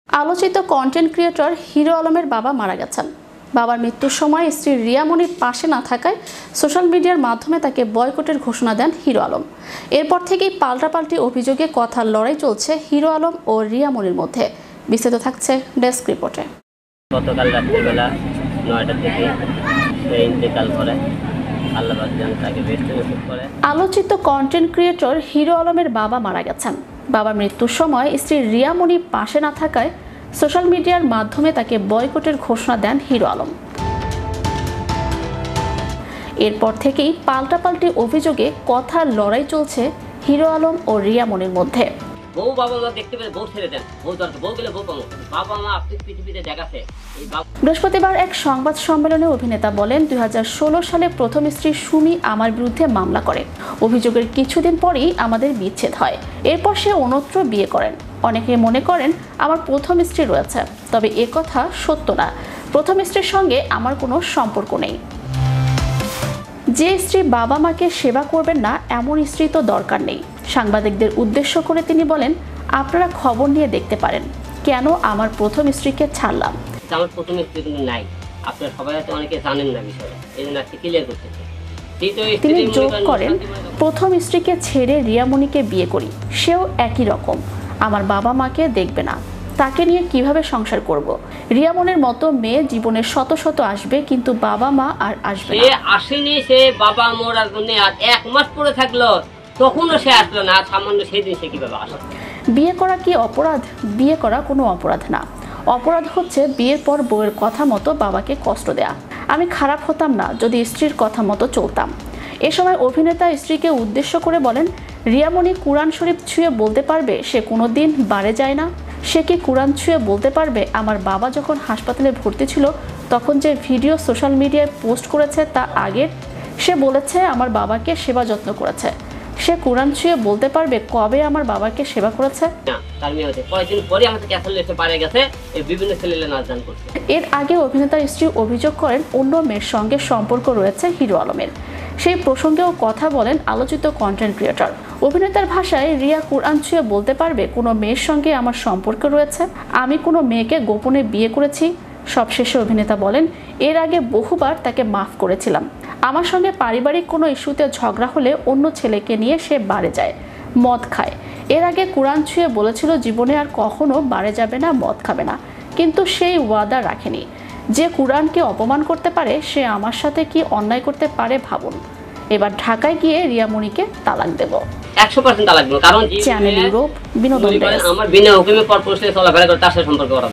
আলোচিত content creator hero আলমের বাবা মারা গেছেন। বাবার মৃত্যুর সময় স্ত্রী রিয়া মনির পাশে না থাকায় সোশ্যাল মিডিয়ার মাধ্যমে তাকে বয়কটের ঘোষণা দেন হিরো আলম। এরপর থেকেই পাল্টাপাল্টি অভিযোগে কথার লড়াই চলছে হিরো আলম ও রিয়া মনির মধ্যে। বিস্তারিত থাকছে ডেস্ক রিপোর্টে। গতকাল রাত্রিবেলা ৯টার দিকে সে ইন্তেকাল করে। আলোচিত কন্টেন্ট ক্রিয়েটর হিরো আলমের বাবা মারা গেছেন। বাবার মৃত্যুর সময় স্ত্রী রিয়া মনি পাশে না থাকায় সোশ্যাল মিডিয়ার মাধ্যমে তাকে বয়কটের ঘোষণা দেন হিরো আলম। এরপর থেকেই পাল্টাপাল্টি অভিযোগে কথার লড়াই চলছে হিরো আলম ও রিয়া মনির মধ্যে। বউ বাবা মা দেখতে পেলে বউ ছেড়ে দেন, বউ দরকার, বউ গেলে বউ পাবো, বাবা মা আপনি পৃথিবীতে দেখাচ্ছে। বৃহস্পতিবার এক সংবাদ সম্মেলনে অভিনেতা বলেন, 2016 সালে প্রথম স্ত্রী সুমি আমার বিরুদ্ধে মামলা করে। অভিযোগের কিছুদিন পরেই আমাদের বিচ্ছেদ হয়। এরপর সে অন্যত্র বিয়ে করেন। অনেকে মনে করেন আমার প্রথম স্ত্রী রয়েছে, তবে একথা সত্য না। প্রথম স্ত্রীর সঙ্গে আমার কোনো সম্পর্ক নেই। যে স্ত্রী বাবা মাকে সেবা করবেন না, এমন স্ত্রী তো দরকার নেই। সাংবাদিকদের উদ্দেশ্য করে তিনি বলেন, আপনারা খবর নিয়ে দেখতে পারেন কেন আমার প্রথম স্ত্রীকে ছাড়লাম। আমার প্রথম স্ত্রী কিন্তু নাই, আপনারা সবাই হয়তো অনেকে জানেন না বিষয়ে, এই জন্য আজকে ক্লিয়ার করতেছি। তিনি যোগ করেন, প্রথম স্ত্রীকে ছেড়ে রিয়া মনিকে বিয়ে করি, সেও একই রকম। আমার বাবা মাকে দেখবে না, তাকে নিয়ে কিভাবে সংসার করব? রিয়া মনির মতো মেয়ে জীবনে শত শত আসবে, কিন্তু বাবা মা আর আসবে না। সে আসেনি, সে বাবা মরার জন্য আর 1 মাস পরে থাকলো, তখনও সে আসলো না। সামান্য সেদিন সে কিভাবে আসলো? বিয়ে করা কি অপরাধ? বিয়ে করা কোনো অপরাধ না। অপরাধ হচ্ছে বিয়ের পর বউয়ের কথা মতো বাবাকে কষ্ট দেয়া। আমি খারাপ হতাম না যদি স্ত্রীর কথা মতো চলতাম। এ সময় অভিনেতা স্ত্রীকে উদ্দেশ্য করে বলেন, রিয়া মনি কুরআন শরীফ ছুঁয়ে বলতে পারবে সে কোনোদিন বারে যায় না? সে কি কুরআন ছুঁয়ে বলতে পারবে আমার বাবা যখন হাসপাতালে ভর্তি ছিল তখন যে ভিডিও সোশ্যাল মিডিয়ায় পোস্ট করেছে তা আগের? সে বলেছে আমার বাবাকে সেবা যত্ন করেছে। সে কুরআন ছুঁয়ে বলতে পারবে কবে আমার বাবাকে সেবা করেছে? এর আগে অভিনেতার স্ত্রী অভিযোগ করেন, অন্য মেয়ের সঙ্গে সম্পর্ক রয়েছে হিরো আলমের। সেই প্রসঙ্গেও কথা বলেন আলোচিত কন্টেন্ট ক্রিয়েটর। অভিনেতার ভাষায়, রিয়া কুরআন ছুঁয়ে বলতে পারবে কোনো মেয়ের সঙ্গে আমার সম্পর্ক রয়েছে? আমি কোনো মেয়েকে গোপনে বিয়ে করেছি? সবশেষে অভিনেতা বলেন, এর আগে বহুবার তাকে মাফ করেছিলাম। আমার সঙ্গে পারিবারিক কোনো ইস্যুতে ঝগড়া হলে অন্য ছেলেকে নিয়ে সে বারে যায়, মদ খায়। এর আগে কুরআন ছুঁয়ে বলেছিল জীবনে আর কখনো বারে যাবে না, মদ খাবে না, কিন্তু সেই ওয়াদা রাখেনি। যে কুরআনকে অপমান করতে পারে সে আমার সাথে কি অন্যায় করতে পারে ভাবুন। এবার ঢাকায় গিয়ে রিয়া মনিকে তালাক দেব। 100% তালাক দেব, কারণ চ্যানেল ইউরোপ বিনোদন আমার বিনা হুকুমে পরপুরুষের চলাফেরা করে তার সাথে সম্পর্ক করা।